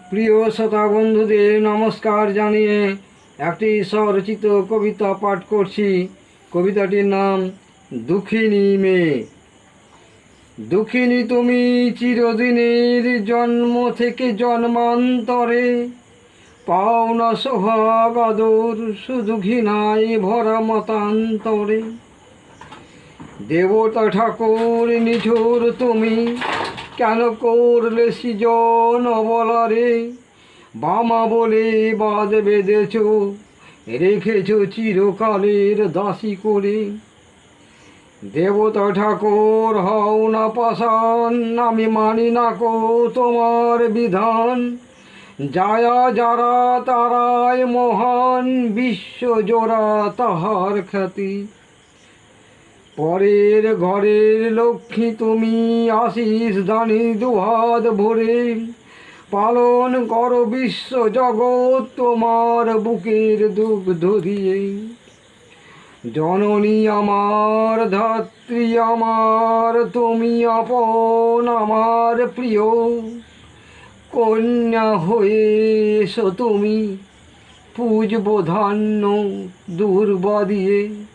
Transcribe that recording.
প্রিয় শ্রোতা বন্ধুদের নমস্কার জানিয়ে একটি স্বরচিত কবিতা পাঠ করছি। কবিতাটির নাম দুঃখিনী মেয়ে। দুঃখিনী তুমি চিরদিনের জন্ম থেকে জন্মান্তরে, পাও না সোহাগ আদর শুধু ঘৃণায় ভরা মতান্তরে। দেবতা ঠাকুর নিঠুর তুমি, কেন করলে সৃজন অবলারে? বামা বলে বাদ বেঁধেছ, রেখেছ চিরকালের দাসী করে। দেবতা ঠাকুর হও না পাষাণ, আমি মানি না কো তোমার বিধান। যায়া যারা তারাই মহান, বিশ্বজোড়া তাহার খ্যাতি। পরের ঘরের লক্ষ্মী তুমি, আশিস দানি দুহাত ভরে। পালন করো বিশ্ব জগৎ তোমার বুকের দুগ্ধ দিয়ে। জননী আমার, ধাত্রী আমার, তুমি আপন আমার প্রিয়। কন্যা হয়ে এসো তুমি, পূজব ধান্য দুর্বা দিয়ে।